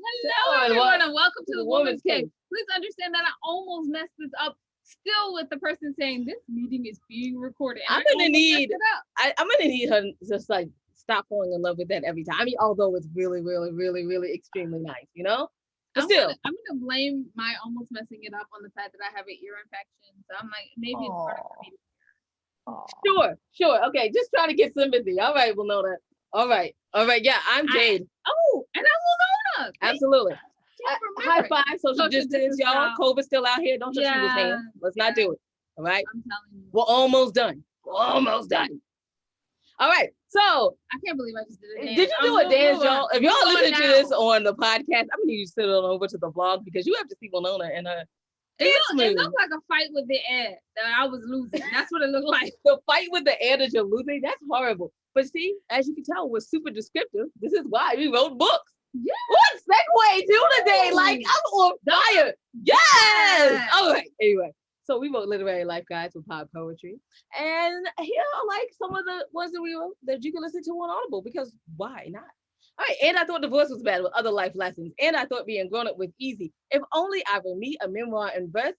Hello, everyone, and welcome to the Woman's Cave. Please understand that I almost messed this up. Still, with the person saying this meeting is being recorded. I'm gonna need her to just like stop falling in love with that every time. I mean, although it's really, really, really, really extremely nice, you know. But I'm gonna blame my almost messing it up on the fact that I have an ear infection. So I'm like, maybe it's part of me. Sure. Okay, just trying to get sympathy. All right, Winona. All right. Yeah, I'm Jade. And I'm Winona. Absolutely. High five, social distance, y'all. COVID's still out here. Don't touch people's hands. Let's not do it. All right. I'm telling you. We're almost done. All right. So I can't believe I just did a dance. Did you do a dance, y'all? If y'all listen to this on the podcast, I'm gonna need you to sit on over to the blog because you have to see Winona and her. It looked like a fight with the air that I was losing. That's what it looked like. The fight with the air that you're losing, that's horrible. But see, as you can tell, we're super descriptive. This is why we wrote books. Yeah. What segue to today? Like, I'm on fire. Yes. All right. Anyway, so we wrote literary life guides with pop poetry. And here are like some of the ones that we wrote that you can listen to on Audible because why not? All right, and I thought divorce was bad with other life lessons. And I thought being grown up was easy. If only I were me, a memoir in verse.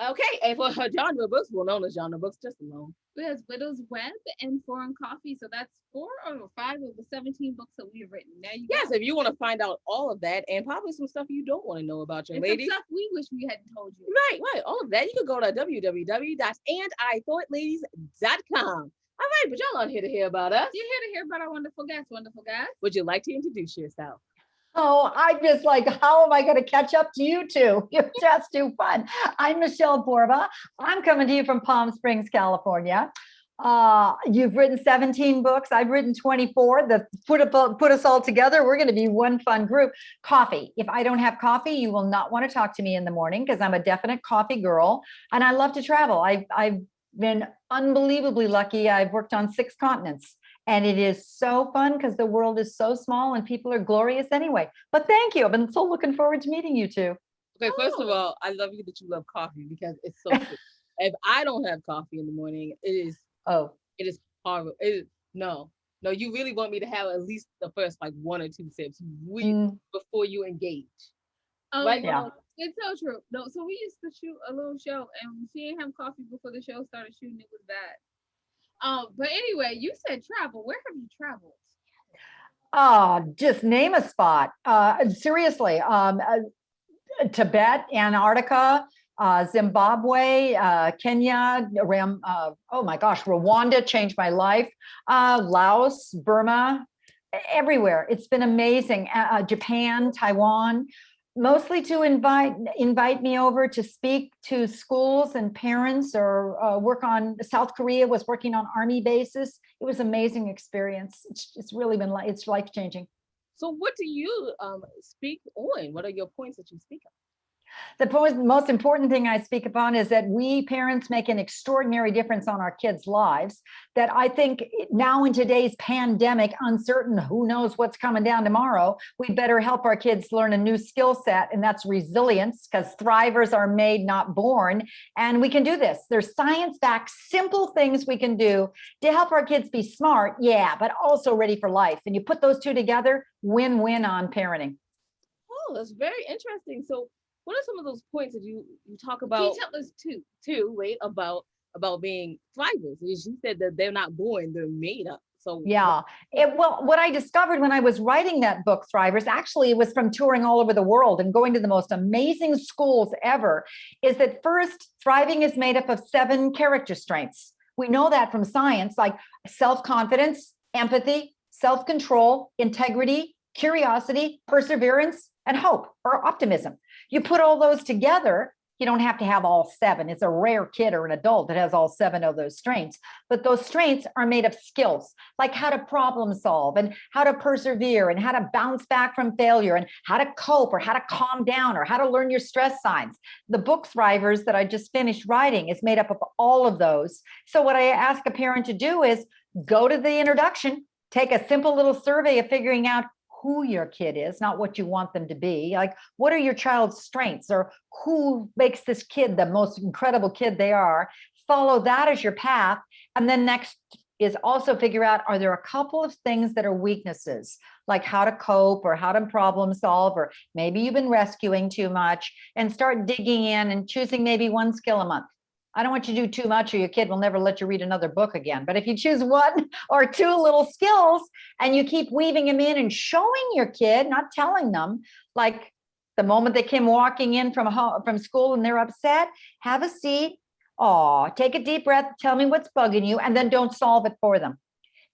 Okay, and for her genre books, well known as genre books, just alone. There's Widow's Web and Foreign Coffee. So that's 4 or 5 of the 17 books that we have written. There you go. If you want to find out all of that and probably some stuff you don't want to know about your lady. Stuff we wish we hadn't told you. Right. All of that. You can go to www.andithoughtLadies.com. All right, but y'all aren't here to hear about us. You're here to hear about our wonderful guests. Would you like to introduce yourself? Oh, I'm just like, how am I going to catch up to you two? You're just too fun. I'm Michele Borba. I'm coming to you from Palm Springs, California. You've written 17 books. I've written 24. Put us all together. We're going to be one fun group. Coffee. If I don't have coffee, you will not want to talk to me in the morning because I'm a definite coffee girl. And I love to travel. I've been unbelievably lucky. I've worked on 6 continents. And it is so fun because the world is so small and people are glorious anyway. But thank you. I've bbeen so looking forward to meeting you two. Okay, first of all, I love you that you love coffee because it's so good. If I don't have coffee in the morning, it is horrible. No, you really want me to have at least the first like 1 or 2 sips before you engage. Oh, right? Yeah. It's so true. No, so we used to shoot a little show and she didn't have coffee before the show started shooting. It was bad. But anyway, you said travel. Where have you traveled? Just name a spot. Seriously, Tibet, Antarctica, Zimbabwe, Kenya, Rwanda changed my life. Laos, Burma, everywhere. It's been amazing. Japan, Taiwan. Mostly to invite me over to speak to schools and parents or work on. South Korea was working on army bases. It was an amazing experience. It's really been it's life-changing. So what do you speak on? What are your points that you speak on? The most important thing I speak upon is that we parents make an extraordinary difference on our kids' lives. That I think now in today's pandemic, uncertain, who knows what's coming down tomorrow, we better help our kids learn a new skill set, and that's resilience, because thrivers are made, not born. And we can do this. There's science-backed, simple things we can do to help our kids be smart, but also ready for life. And you put those two together, win-win on parenting. Oh, that's very interesting. So what are some of those points that you talk about? Can you tell us about being thrivers? You said that they're not born, they're made up. So what I discovered when I was writing that book, Thrivers, actually it was from touring all over the world and going to the most amazing schools ever, is that first, thriving is made up of 7 character strengths. We know that from science, like self-confidence, empathy, self-control, integrity, curiosity, perseverance, and hope or optimism. You put all those together, you don't have to have all 7. It's a rare kid or an adult that has all 7 of those strengths. But those strengths are made of skills, like how to problem solve and how to persevere and how to bounce back from failure and how to cope or how to calm down or how to learn your stress signs. The book Thrivers that I just finished writing is made up of all of those. So what I ask a parent to do is go to the introduction, take a simple little survey of figuring out who your kid is, not what you want them to be. Like, what are your child's strengths, or who makes this kid the most incredible kid they are? Follow that as your path. And then next is also figure out, are there a couple of things that are weaknesses, like how to cope or how to problem solve, or maybe you've been rescuing too much, and start digging in and choosing maybe one skill a month. I don't want you to do too much or your kid will never let you read another book again. But if you choose one or two little skills and you keep weaving them in and showing your kid, not telling them, like the moment they came walking in from home, from school and they're upset, have a seat. Oh, take a deep breath. Tell me what's bugging you, and then don't solve it for them.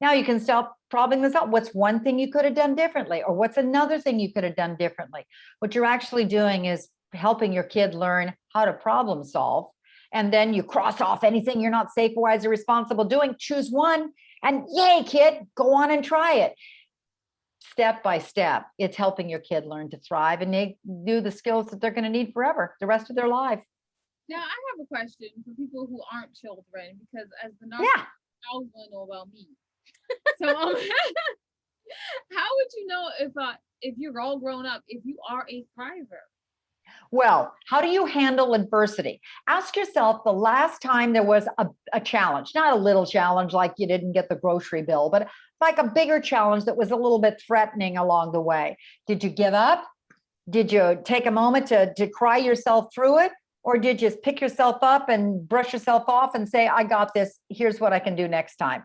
Now you can stop probleming this out. What's one thing you could have done differently? Or what's another thing you could have done differently? What you're actually doing is helping your kid learn how to problem solve. And then you cross off anything you're not safe, wise, or responsible doing. Choose one, and yay, kid, go on and try it. Step by step, it's helping your kid learn to thrive and they do the skills that they're going to need forever, the rest of their life. Now, I have a question for people who aren't children, because as the narcissist, Yeah. I always want to know about me. So, how would you know if you're all grown up, if you are a thriver? Well, how do you handle adversity? Ask yourself the last time there was a challenge, not a little challenge like you didn't get the grocery bill, but like a bigger challenge that was a little bit threatening along the way. Did you give up? Did you take a moment to cry yourself through it? Or did you just pick yourself up and brush yourself off and say, I got this, here's what I can do next time?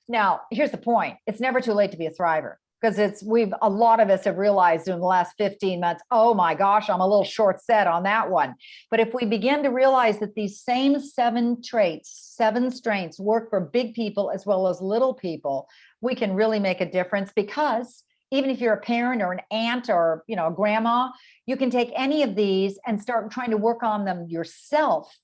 Now, here's the point. It's never too late to be a thriver, because a lot of us have realized in the last 15 months, oh my gosh, I'm a little short set on that one. But if we begin to realize that these same 7 strengths work for big people as well as little people, we can really make a difference. Because even if you're a parent or an aunt or, a grandma, you can take any of these and start trying to work on them yourself.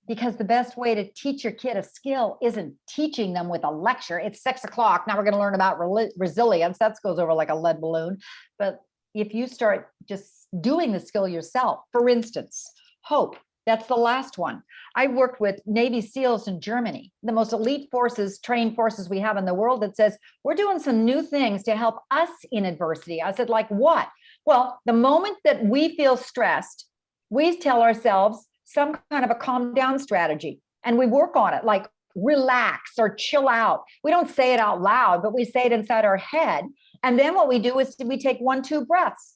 Because the best way to teach your kid a skill isn't teaching them with a lecture. It's 6 o'clock. Now we're going to learn about resilience. That goes over like a lead balloon. But if you start just doing the skill yourself, for instance, hope, that's the last one. I worked with Navy SEALs in Germany, the most elite forces, trained forces we have in the world, that says, we're doing some new things to help us in adversity. I said, like what? Well, the moment that we feel stressed, we tell ourselves some kind of a calm down strategy, and we work on it, like relax or chill out. We don't say it out loud, but we say it inside our head. And then what we do is we take 1-2 breaths.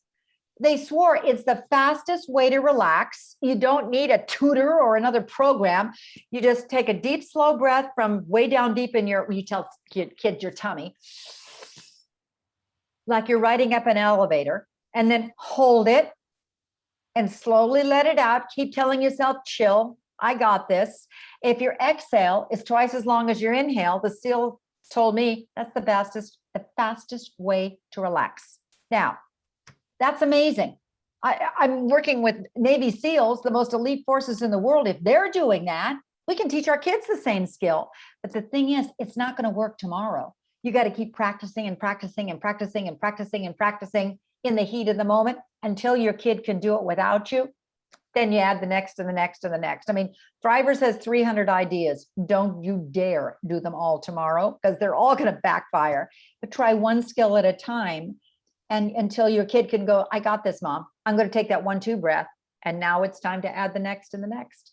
They swore it's the fastest way to relax. You don't need a tutor or another program. You just take a deep, slow breath from way down deep in you tell kids your tummy, like you're riding up an elevator, and then hold it and slowly let it out. Keep telling yourself, chill, I got this. If your exhale is twice as long as your inhale, the SEAL told me that's the fastest way to relax. Now, that's amazing. I'm working with Navy SEALs, the most elite forces in the world. If they're doing that, we can teach our kids the same skill. But the thing is, it's not going to work tomorrow. You got to keep practicing and practicing and practicing and practicing and practicing in the heat of the moment until your kid can do it without you. Then you add the next and the next and the next. I mean, Thrivers has 300 ideas. Don't you dare do them all tomorrow, because they're all going to backfire. But try one skill at a time, and until your kid can go, I got this, Mom. I'm going to take that 1-2 breath. And now it's time to add the next and the next.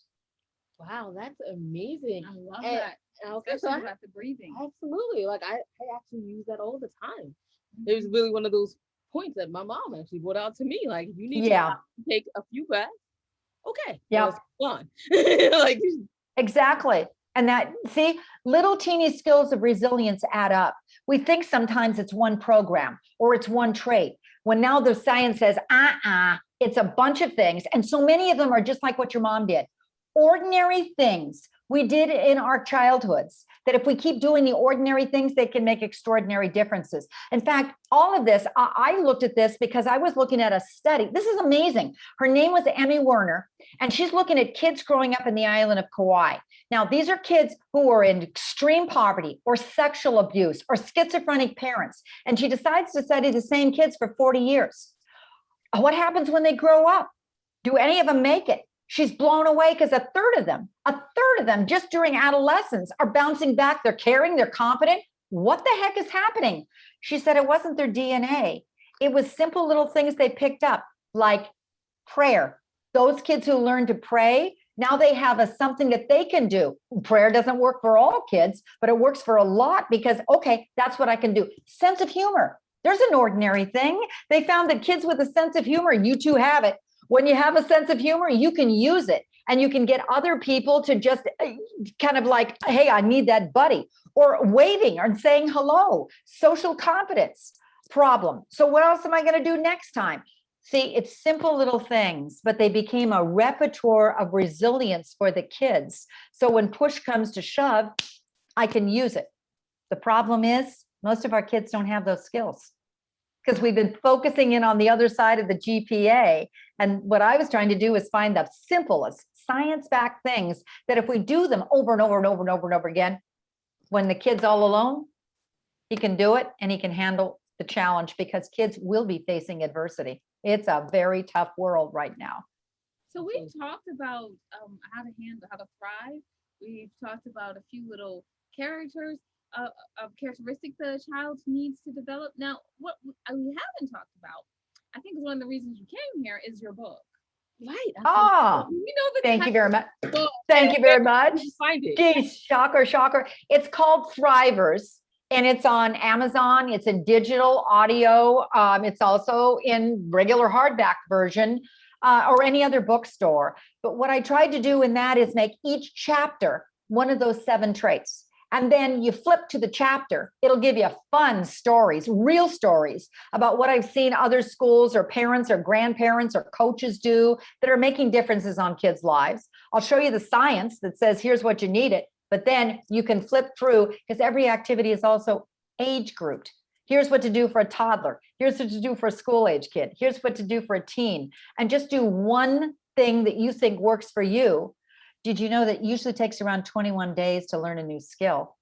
Wow, that's amazing. I love that. Especially about the breathing. Absolutely. Like I actually use that all the time. It was really one of those points that my mom actually brought out to me. Like, if you need to take a few breaths, okay. Yeah. Well, like, exactly. And that, see, little teeny skills of resilience add up. We think sometimes it's one program or it's one trait, when now the science says, it's a bunch of things. And so many of them are just like what your mom did. Ordinary things we did in our childhoods, that if we keep doing the ordinary things, they can make extraordinary differences. In fact, all of this, I looked at this because I was looking at a study. This is amazing. Her name was Emmy Werner, and she's looking at kids growing up in the island of Kauai. Now, these are kids who are in extreme poverty or sexual abuse or schizophrenic parents. And she decides to study the same kids for 40 years. What happens when they grow up? Do any of them make it? She's blown away because a third of them just during adolescence are bouncing back. They're caring, they're competent. What the heck is happening? She said it wasn't their DNA. It was simple little things they picked up, like prayer. Those kids who learned to pray Now they have something that they can do. Prayer doesn't work for all kids, but it works for a lot because, okay, that's what I can do. Sense of humor. There's an ordinary thing. They found that kids with a sense of humor, you too have it. When you have a sense of humor, you can use it and you can get other people to just kind of like, hey, I need that buddy, or waving or saying hello, social competence problem. So what else am I going to do next time? See, it's simple little things, but they became a repertoire of resilience for the kids. So when push comes to shove, I can use it. The problem is most of our kids don't have those skills because we've been focusing in on the other side of the GPA. And what I was trying to do is find the simplest science-backed things that if we do them over and over and over and over and over again, when the kid's all alone, he can do it and he can handle the challenge because kids will be facing adversity. It's a very tough world right now. So we've talked about how to thrive. We've talked about a few little characters of characteristics that a child needs to develop. Now, what we haven't talked about, I think one of the reasons you came here is your book. Right. Oh, thank you very much. Thank you very much. Find it. Geez, shocker, shocker. It's called Thrivers. And it's on Amazon. It's in digital audio. It's also in regular hardback version or any other bookstore. But what I tried to do in that is make each chapter one of those 7 traits. And then you flip to the chapter. It'll give you fun stories, real stories about what I've seen other schools or parents or grandparents or coaches do that are making differences on kids' lives. I'll show you the science that says, here's what you need it. But then you can flip through because every activity is also age grouped. Here's what to do for a toddler. Here's what to do for a school age kid. Here's what to do for a teen. And just do one thing that you think works for you. Did you know that it usually takes around 21 days to learn a new skill?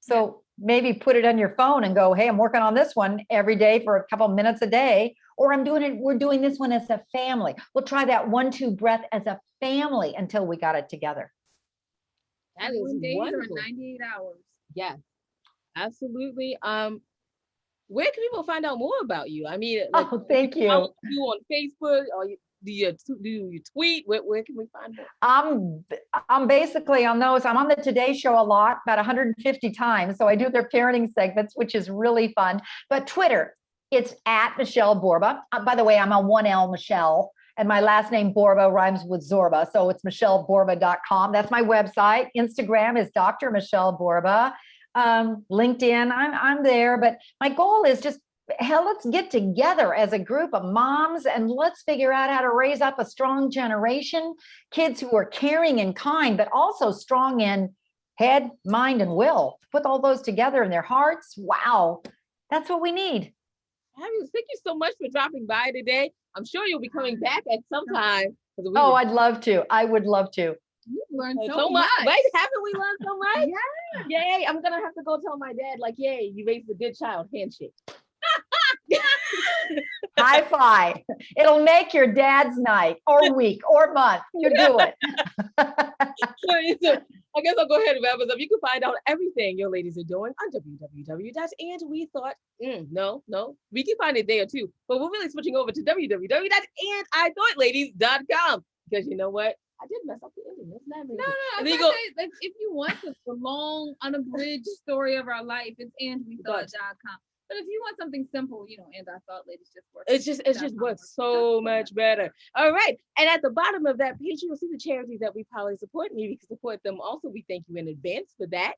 So maybe put it on your phone and go, hey, I'm working on this one every day for a couple minutes a day, or we're doing this one as a family. We'll try that 1-2 breath as a family until we got it together. That is wonderful. 98 hours. Yes, absolutely. Where can people find out more about you? I mean, thank you. You on Facebook, or do you tweet? Where can we find it? I'm basically on those. I'm on the Today Show a lot, about 150 times. So I do their parenting segments, which is really fun. But Twitter, it's at Michele Borba. By the way, I'm on 1L Michele. And my last name, Borba, rhymes with Zorba. So it's michelleborba.com. That's my website. Instagram is Dr. Michele Borba. LinkedIn, I'm there. But my goal is just, let's get together as a group of moms and let's figure out how to raise up a strong generation, kids who are caring and kind, but also strong in head, mind, and will. Put all those together in their hearts. Wow, that's what we need. Fabulous. Thank you so much for dropping by today. I'm sure you'll be coming back at some time. I'd love to. I would love to. You've learned so much. Right? Haven't we learned so much? Yeah. Yay. I'm going to have to go tell my dad, like, yay, you raised a good child. Handshake. High five. It'll make your dad's night or week or month. You do it. So I guess I'll go ahead and wrap us up. You can find out everything your ladies are doing on www.andwethought. No, we can find it there too. But we're really switching over to www.andithoughladies.com because you know what? I did mess up the ending. Isn't that amazing? No. If you want the long, unabridged story of our life, it's andwethought.com. But if you want something simple, and I thought ladies just work. It just works so much better. All right. And at the bottom of that page, you'll see the charities that we probably support. Maybe you can support them also. We thank you in advance for that.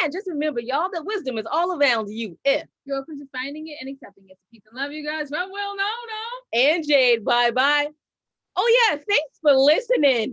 And just remember, y'all, that wisdom is all around you if you're open to finding it and accepting it. Peace and love, you guys. From Will, no. And Jade, bye-bye. Oh, yeah. Thanks for listening.